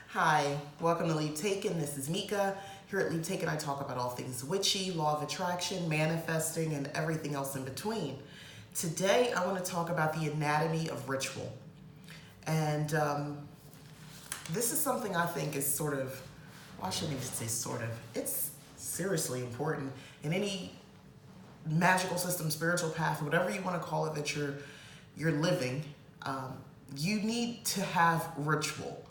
Hi, welcome to Leap Taken. This is Mika. Here at Leap Taken, I talk about all things witchy, law of attraction, manifesting, and everything else in between. Today, I want to talk about the anatomy of ritual. And this is something I think is well, I shouldn't even say sort of, it's seriously important in any magical system, spiritual path, whatever you want to call it that you're living. You need to have ritual,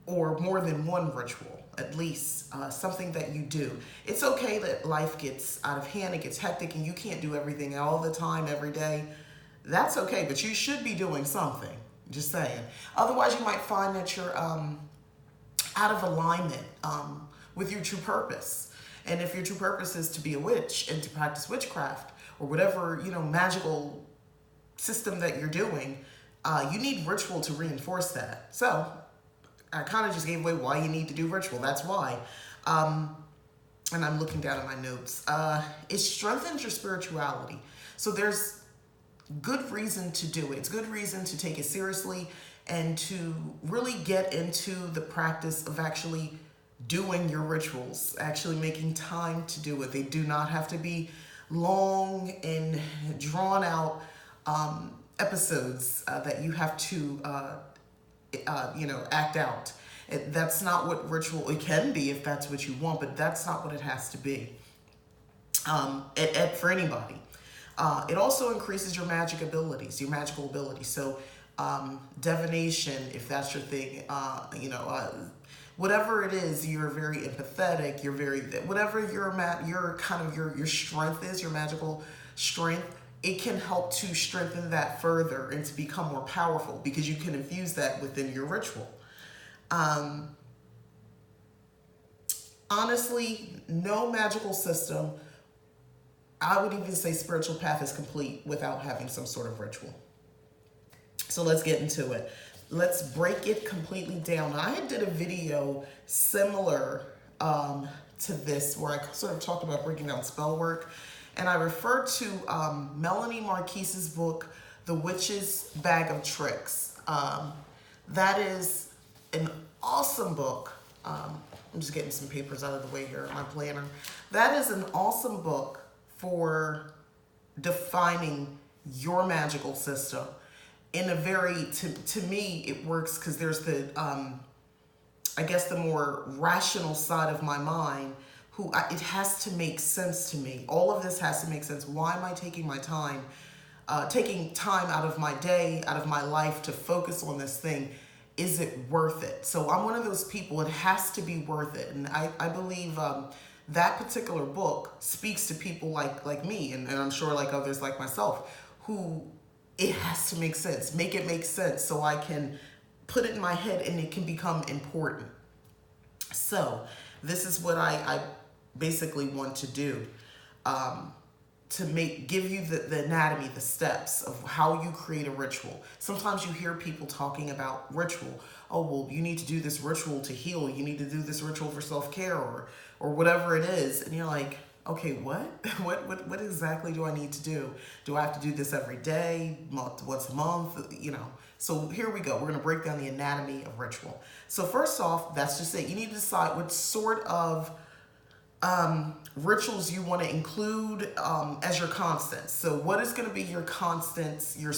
or more than one ritual, at least something that you do. It's okay that life gets out of hand, it gets hectic, and you can't do everything all the time, every day. That's okay, but you should be doing something, just saying. Otherwise, you might find that you're out of alignment with your true purpose. And if your true purpose is to be a witch and to practice witchcraft, or whatever, magical system that you're doing, you need ritual to reinforce that. So, I kind of just gave away why you need to do ritual. That's why. And I'm looking down at my notes. It strengthens your spirituality. So there's good reason to do it. It's good reason to take it seriously and to really get into the practice of actually doing your rituals, actually making time to do it. They do not have to be long and drawn out episodes that you have to act out. That's not what ritual, it can be if that's what you want, but that's not what it has to be for anybody. It also increases your magical abilities. So divination, if that's your thing, whatever it is, you're very empathetic, whatever your strength is, your magical strength, it can help to strengthen that further and to become more powerful because you can infuse that within your ritual. Honestly, no magical system, I would even say spiritual path, is complete without having some sort of ritual. So let's get into it. Let's break it completely down. I did a video similar to this where I sort of talked about breaking down spell work. And I referred to Melanie Marquis's book, The Witch's Bag of Tricks. That is an awesome book. I'm just getting some papers out of the way here, my planner. That is an awesome book for defining your magical system in a very, to me, it works because there's the, I guess the more rational side of my mind it has to make sense to me. All of this has to make sense. Why am I taking my time, taking time out of my day, out of my life to focus on this thing? Is it worth it? So I'm one of those people, it has to be worth it. And I believe that particular book speaks to people like me, and I'm sure like others like myself, who it has to make sense. Make it make sense so I can put it in my head and it can become important. So this is what I basically want to do, to give you the anatomy, the steps of how you create a ritual. Sometimes you hear people talking about ritual. Oh, well, you need to do this ritual to heal. You need to do this ritual for self-care or whatever it is. And you're like, okay, what? What exactly do I need to do? Do I have to do this every day, once a month? So here we go. We're going to break down the anatomy of ritual. So first off, that's just it. You need to decide what sort of rituals you want to include as your constants. So what is going to be your constants, your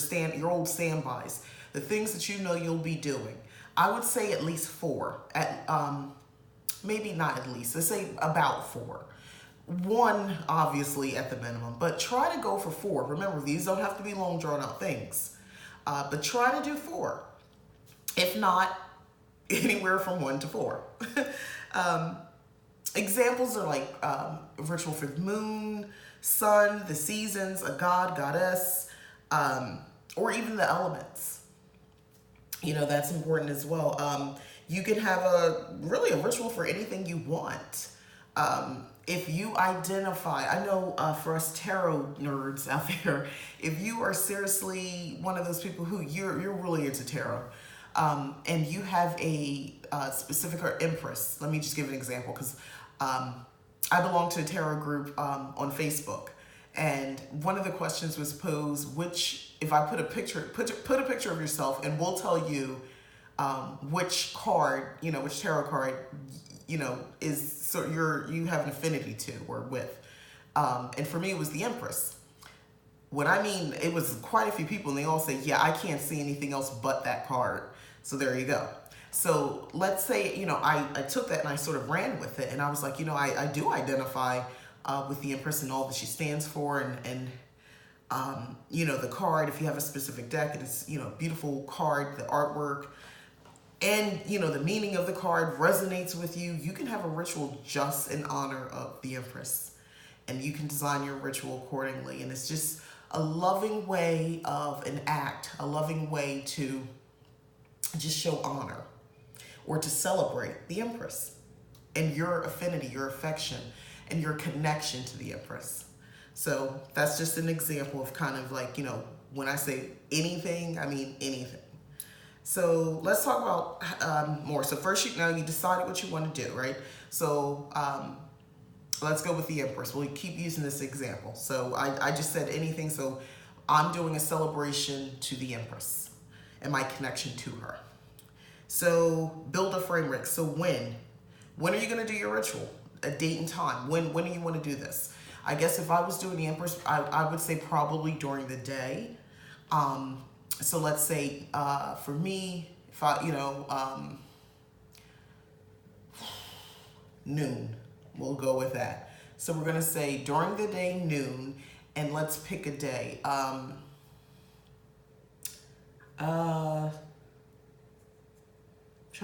old standbys, the things that you'll be doing? I would say at least 4. Maybe not at least. Let's say about 4. 1, obviously, at the minimum, but try to go for 4. Remember, these don't have to be long, drawn-out things, but try to do 4. If not, anywhere from 1 to 4. Examples are like ritual for the moon, sun, the seasons, a god, goddess, or even the elements. That's important as well. You can have a ritual for anything you want. If you identify, I know for us tarot nerds out there, if you are seriously one of those people who you're really into tarot, and you have a specific or Empress, let me just give an example because I belong to a tarot group on Facebook, and one of the questions was posed: if I put a picture of yourself, and we'll tell you which card, which tarot card, is so you have an affinity to or with. And for me, it was the Empress. What I mean, it was quite a few people, and they all say, yeah, I can't see anything else but that card. So there you go. So let's say, I took that and I sort of ran with it, and I was like, I do identify with the Empress and all that she stands for, and the card, if you have a specific deck, and it's, beautiful card, the artwork, and, the meaning of the card resonates with you, you can have a ritual just in honor of the Empress. And you can design your ritual accordingly. And it's just a loving way of an act, a loving way to just show honor or to celebrate the Empress and your affinity, your affection, and your connection to the Empress. So that's just an example of kind of like, when I say anything, I mean anything. So let's talk about more. So first, you decided what you want to do, right? So let's go with the Empress. We'll keep using this example. So I just said anything. So I'm doing a celebration to the Empress and my connection to her. So build a framework. So when are you going to do your ritual? A date and time. When do you want to do this? I guess if I was doing the Empress, I would say probably during the day. So let's say for me, if I, noon, we'll go with that. So we're gonna say during the day, noon, and let's pick a day. Trying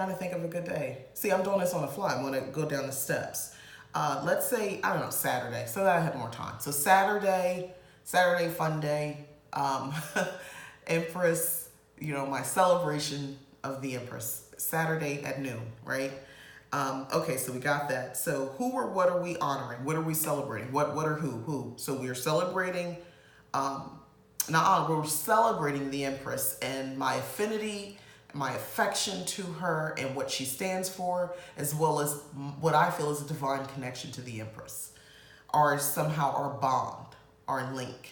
to think of a good day. See, I'm doing this on the fly. I'm gonna go down the steps. Let's say, I don't know, Saturday, so that I have more time. So Saturday, fun day. Empress, my celebration of the Empress, Saturday at noon, right? Okay, so we got that. So who or what are we honoring? What are we celebrating? What or who? So we're celebrating, we're celebrating the Empress and my affinity, my affection to her and what she stands for, as well as what I feel is a divine connection to the Empress, or somehow our bond, our link.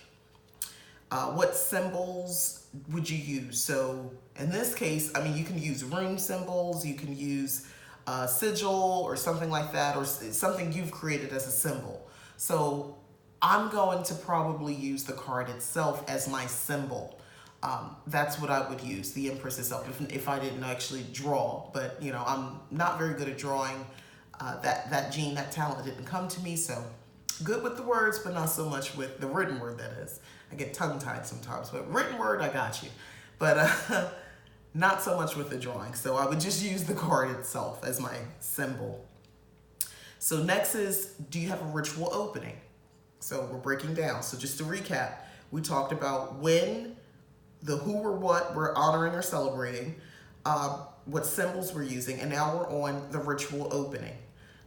What symbols would you use? So in this case, you can use rune symbols, you can use sigil or something like that, or something you've created as a symbol. So I'm going to probably use the card itself as my symbol. That's what I would use, the Empress itself, if I didn't actually draw. But, I'm not very good at drawing. That gene, that talent didn't come to me, so good with the words, but not so much with the written word, that is. I get tongue-tied sometimes, but written word, I got you. But not so much with the drawing. So I would just use the card itself as my symbol. So next is, do you have a ritual opening? So we're breaking down. So just to recap, we talked about when, the who or what we're honoring or celebrating, what symbols we're using, and now we're on the ritual opening.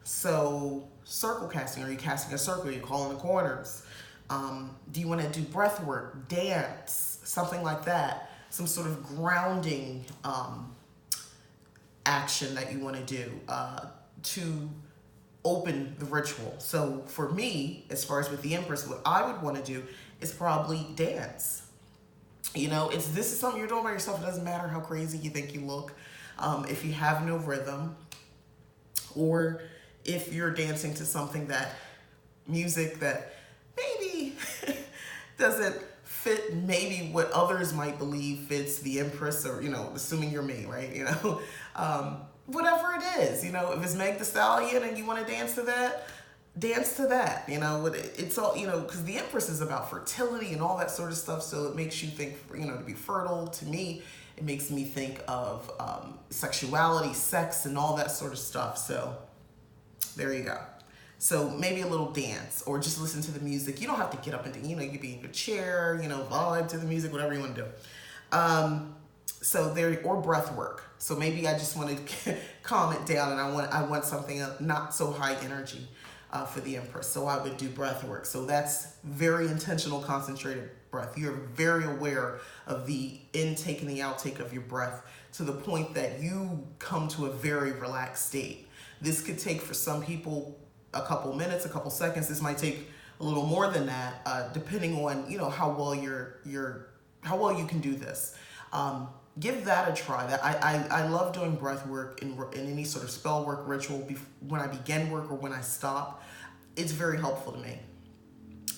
So circle casting, are you casting a circle? Are you calling the corners? Do you want to do breath work, dance, something like that? Some sort of grounding action that you want to do to open the ritual. So for me, as far as with the Empress, what I would want to do is probably dance. This is something you're doing by yourself. It doesn't matter how crazy you think you look. If you have no rhythm, or if you're dancing to music that maybe doesn't fit maybe what others might believe fits the Empress, or, assuming you're me, right? Whatever it is, if it's Meg the Stallion and you want to dance to that, it's all, because the Empress is about fertility and all that sort of stuff. So it makes you think, to be fertile. To me, it makes me think of sexuality, sex, and all that sort of stuff. So there you go. So maybe a little dance, or just listen to the music. You don't have to get up and, you could be in your chair, vibe to the music, whatever you want to do. Or breath work. So maybe I just want to calm it down, and I want something not so high energy for the Empress. So I would do breath work. So that's very intentional, concentrated breath. You're very aware of the intake and the outtake of your breath to the point that you come to a very relaxed state. This could take, for some people, a couple minutes, a couple seconds. This might take a little more than that, depending on how well you can do this. give that a try. That I love doing breath work in any sort of spell work ritual when I begin work or when I stop. It's very helpful to me.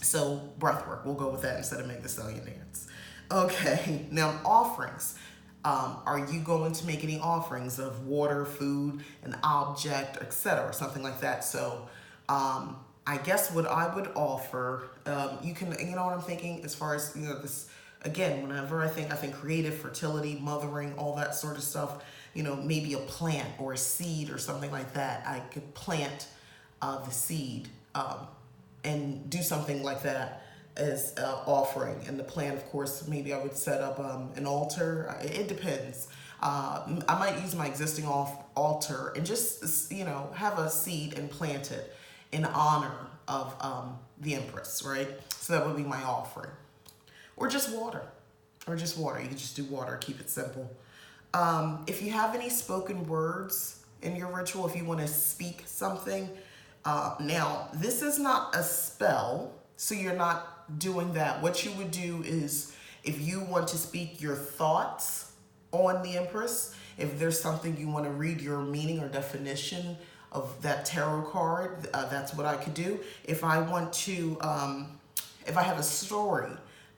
So breath work, we'll go with that instead of make the stallion dance. Okay, now offerings. Are you going to make any offerings of water, food, an object, etc., something like that? So I guess what I would offer, you know what I'm thinking as far as, this, again, whenever I think creative, fertility, mothering, all that sort of stuff, maybe a plant or a seed or something like that. I could plant the seed and do something like that as offering. And the plant, of course, maybe I would set up an altar. It depends. I might use my existing altar and just, have a seed and plant it in honor of the Empress, right? So that would be my offering. Or just water. You can just do water, keep it simple. If you have any spoken words in your ritual, if you want to speak something, now this is not a spell, so you're not doing that. What you would do is, if you want to speak your thoughts on the Empress, if there's something you want to read your meaning or definition of that tarot card, that's what I could do. If I want to, if I have a story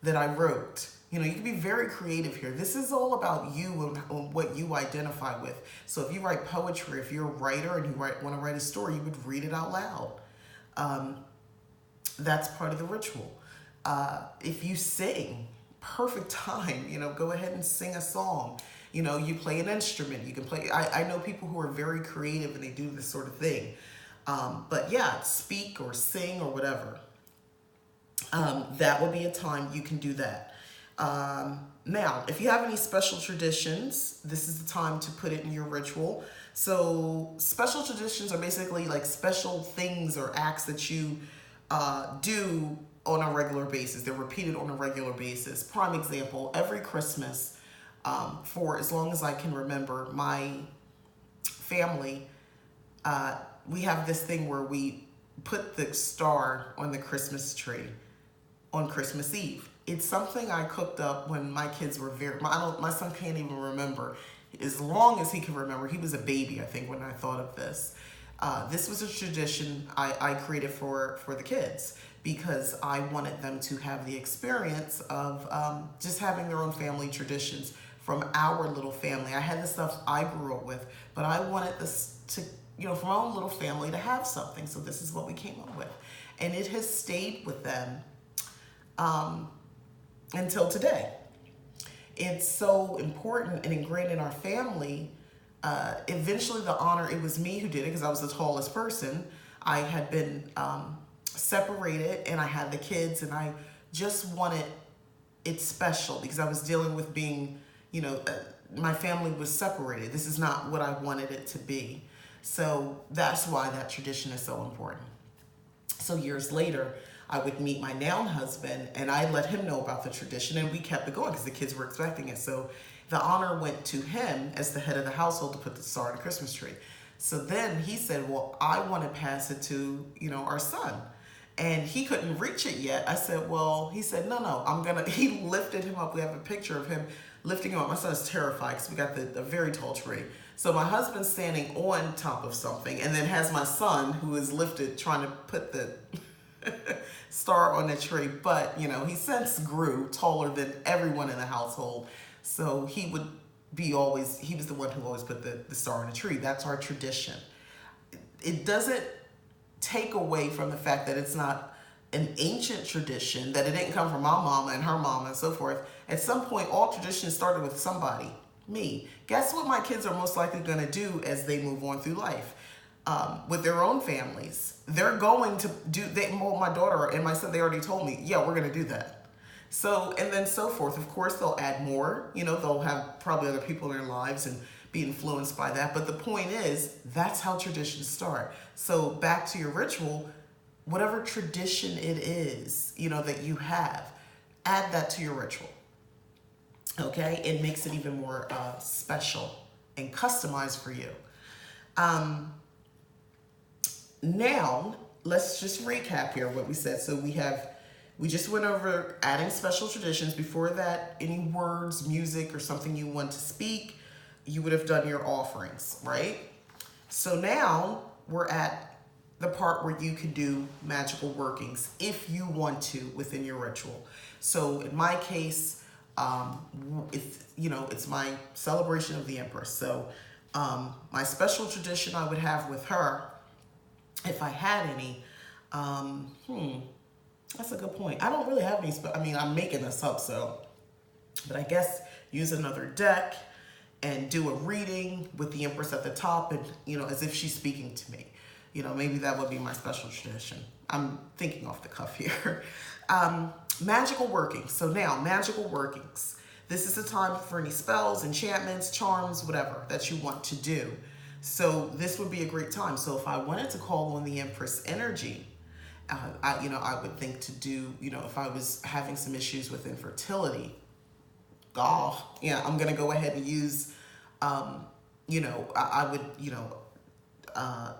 that I wrote, you can be very creative here. This is all about you and what you identify with. So if you write poetry, if you're a writer and you want to write a story, you would read it out loud. That's part of the ritual. If you sing, perfect time, go ahead and sing a song. You play an instrument, you can play. I know people who are very creative and they do this sort of thing. But yeah, speak or sing or whatever. That would be a time you can do that. Now, if you have any special traditions, this is the time to put it in your ritual. So special traditions are basically like special things or acts that you do on a regular basis. They're repeated on a regular basis. Prime example, every Christmas, for as long as I can remember, my family, we have this thing where we put the star on the Christmas tree on Christmas Eve. It's something I cooked up when my kids were my son can't even remember. As long as he can remember, he was a baby, I think, when I thought of this. This was a tradition I created for the kids because I wanted them to have the experience of just having their own family traditions from our little family. I had the stuff I grew up with, but I wanted this to, from my own little family to have something. So this is what we came up with. And it has stayed with them until today. It's so important and ingrained in our family. Eventually the honor, it was me who did it because I was the tallest person. I had been separated and I had the kids, and I just wanted it special because I was dealing with being, my family was separated. This is not what I wanted it to be. So that's why that tradition is so important. So years later, I would meet my now husband and I let him know about the tradition, and we kept it going because the kids were expecting it. So the honor went to him as the head of the household to put the star on the Christmas tree. So then he said, well, I want to pass it to, our son. And he couldn't reach it yet. I said, well, he said, no, he lifted him up. We have a picture of him lifting him up. My son is terrified because we got the very tall tree. So my husband's standing on top of something and then has my son, who is lifted, trying to put the star on the tree. But, he since grew taller than everyone in the household. So he was the one who always put the star on the tree. That's our tradition. It doesn't take away from the fact that it's not an ancient tradition, that it didn't come from my mama and her mama and so forth. At some point, all traditions started with somebody, me. Guess what my kids are most likely going to do as they move on through life? With their own families. They're going to do, my daughter and my son, they already told me, yeah, we're going to do that. So, and then so forth. Of course, they'll add more, they'll have probably other people in their lives and be influenced by that. But the point is, that's how traditions start. So back to your ritual, whatever tradition it is, that you have, add that to your ritual. Okay? It makes it even more special and customized for you. Now, let's just recap here what we said. So we have We just went over adding special traditions. Before that, any words, music, or something you want to speak, you would have done your offerings, right? So now we're at the part where you can do magical workings if you want to within your ritual. So in my case, it's my celebration of the Empress. So my special tradition I would have with her, if I had any, that's a good point. I don't really have any, I'm making this up, but I guess use another deck and do a reading with the Empress at the top and, as if she's speaking to me. Maybe that would be my special tradition. I'm thinking off the cuff here. Magical workings. So now, magical workings. This is the time for any spells, enchantments, charms, whatever that you want to do. So this would be a great time. So if I wanted to call on the Empress energy, I would think to do, if I was having some issues with infertility, I'm going to go ahead and use, I would,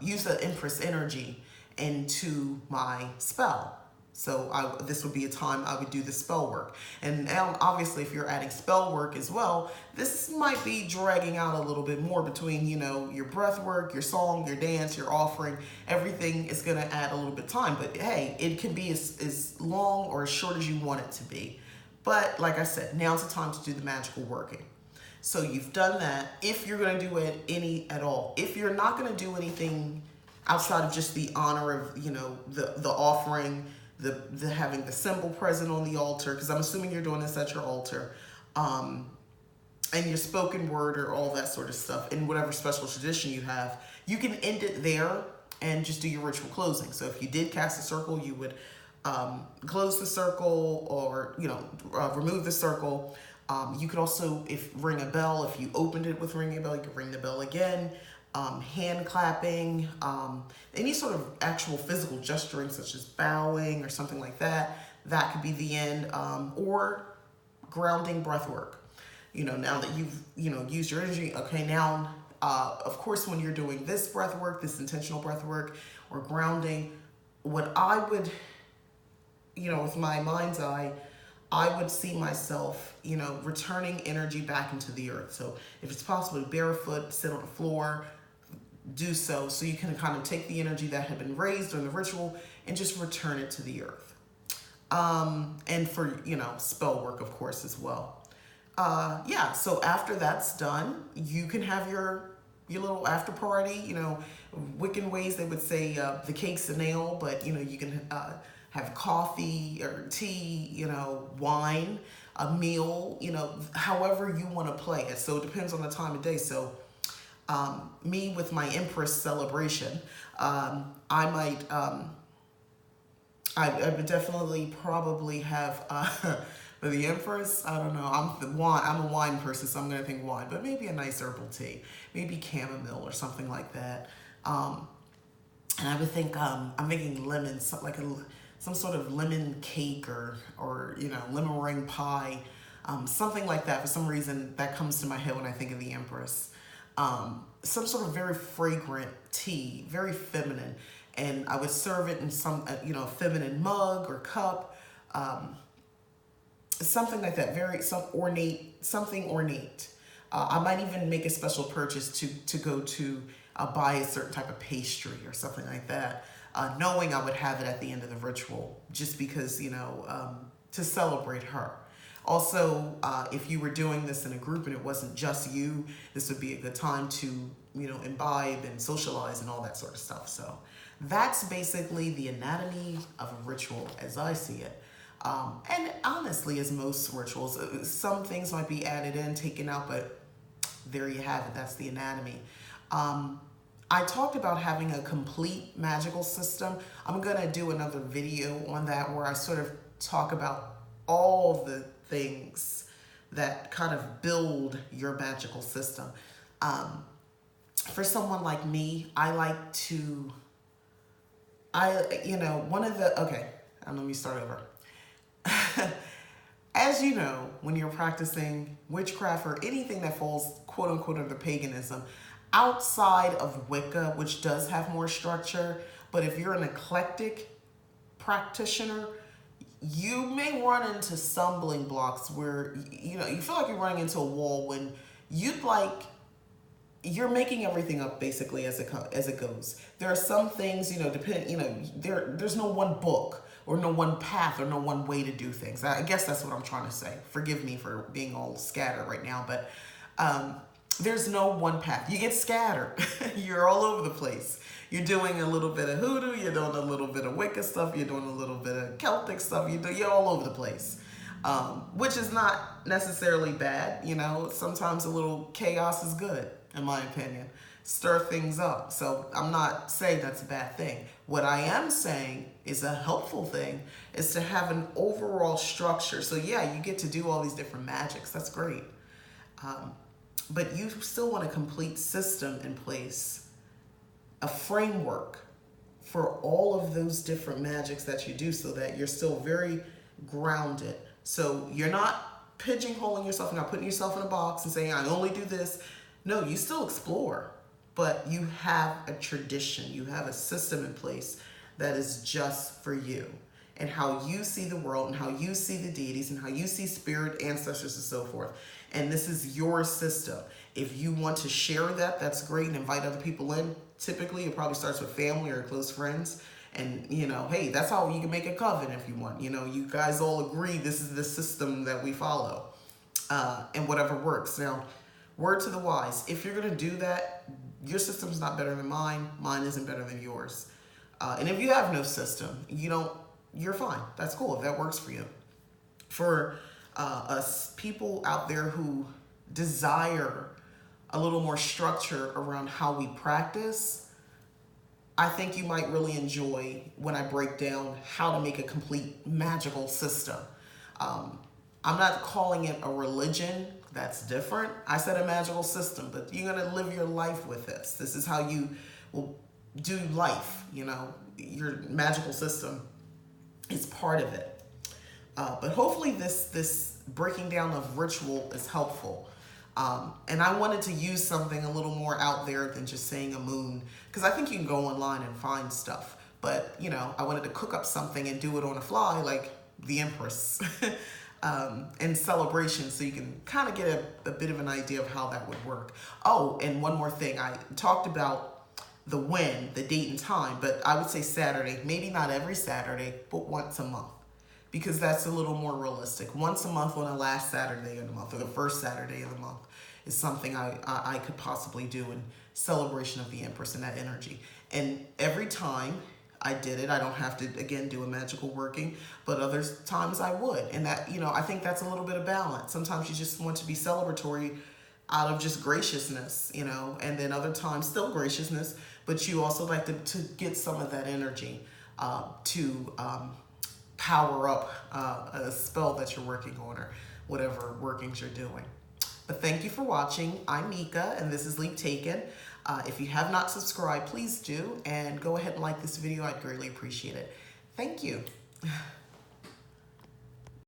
use the Empress energy into my spell. So this would be a time I would do the spell work. And now, obviously, if you're adding spell work as well, this might be dragging out a little bit more between, your breath work, your song, your dance, your offering. Everything is going to add a little bit of time. But, hey, it can be as long or as short as you want it to be. But, like I said, now's the time to do the magical working. So you've done that if you're going to do it any at all. If you're not going to do anything outside of just the honor of, the offering, the having the symbol present on the altar, because I'm assuming you're doing this at your altar, and your spoken word or all that sort of stuff, and whatever special tradition you have, you can end it there and just do your ritual closing. So if you did cast a circle, you would close the circle or, remove the circle. You could also, ring a bell. If you opened it with ringing a bell, you could ring the bell again. Hand clapping, any sort of actual physical gesturing such as bowing or something like that, that could be the end, or grounding breath work. Now that you've, used your energy, okay, now, of course, when you're doing this breath work, this intentional breath work or grounding, what I would, with my mind's eye, I would see myself, returning energy back into the earth. So if it's possible to barefoot, sit on the floor, do so you can kind of take the energy that had been raised during the ritual and just return it to the earth. And for, spell work, of course, as well. So after that's done, you can have your little after party, Wiccan ways, they would say the cake's a nail, but, you can have coffee or tea, wine, a meal, however you want to play it. So it depends on the time of day. So me with my Empress celebration, I would definitely probably have for the Empress, I don't know, I'm a wine person, so I'm going to think wine, but maybe a nice herbal tea, maybe chamomile or something like that. And I would think I'm making lemons, like some sort of lemon cake or lemon meringue pie, something like that. For some reason, that comes to my head when I think of the Empress. Some sort of very fragrant tea, very feminine, and I would serve it in some, feminine mug or cup, something like that. Something ornate. I might even make a special purchase to go to buy a certain type of pastry or something like that. Knowing I would have it at the end of the ritual, just because, to celebrate her. Also, if you were doing this in a group and it wasn't just you, this would be a good time to, imbibe and socialize and all that sort of stuff. So that's basically the anatomy of a ritual as I see it. And honestly, as most rituals, some things might be added in, taken out, but there you have it. That's the anatomy. I talked about having a complete magical system. I'm going to do another video on that where I sort of talk about all the things that kind of build your magical system. For someone like me, I like to, let me start over. As you know, when you're practicing witchcraft or anything that falls quote unquote under paganism, outside of Wicca, which does have more structure, but if you're an eclectic practitioner, you may run into stumbling blocks where, you know, you feel like you're running into a wall when you'd like, you're making everything up basically as it goes. There are some things, you know, there's no one book or no one path or no one way to do things. I guess that's what I'm trying to say. Forgive me for being all scattered right now, but there's no one path. You get scattered. You're all over the place. You're doing a little bit of hoodoo. You're doing a little bit of Wicca stuff. You're doing a little bit of Celtic stuff. You're all over the place, which is not necessarily bad. You know, sometimes a little chaos is good, in my opinion. Stir things up. So I'm not saying that's a bad thing. What I am saying is a helpful thing is to have an overall structure. So yeah, you get to do all these different magics. That's great. But you still want a complete system in place, a framework for all of those different magics that you do so that you're still very grounded. So you're not pigeonholing yourself, you're not putting yourself in a box and saying, I only do this. No, you still explore, but you have a tradition, you have a system in place that is just for you and how you see the world and how you see the deities and how you see spirit, ancestors, and so forth. And this is your system. If you want to share that, that's great, and invite other people in. Typically, it probably starts with family or close friends. And, you know, hey, that's how you can make a coven if you want. You know, you guys all agree this is the system that we follow, and whatever works. Now, word to the wise, if you're going to do that, your system's not better than mine. Mine isn't better than yours. And if you have no system, you're fine. That's cool if that works for you. For us people out there who desire a little more structure around how we practice, I think you might really enjoy when I break down how to make a complete magical system. I'm not calling it a religion. That's different. I said a magical system, but you're going to live your life with this. This is how you will do life. You know, your magical system is part of it. But hopefully this breaking down of ritual is helpful. And I wanted to use something a little more out there than just saying a moon, because I think you can go online and find stuff. But, you know, I wanted to cook up something and do it on the fly like the Empress in celebration, so you can kind of get a bit of an idea of how that would work. Oh, and one more thing. I talked about the when, the date and time, but I would say Saturday, maybe not every Saturday, but once a month, because that's a little more realistic. Once a month on the last Saturday of the month or the first Saturday of the month is something I could possibly do in celebration of the Empress and that energy. And every time I did it, I don't have to, again, do a magical working, but other times I would. And that, you know, I think that's a little bit of balance. Sometimes you just want to be celebratory out of just graciousness, you know, and then other times still graciousness, but you also like to get some of that energy to power up a spell that you're working on or whatever workings you're doing. But thank you for watching. I'm Mika, and this is Leap Taken. If you have not subscribed, please do, and go ahead and like this video. I'd greatly appreciate it. Thank you.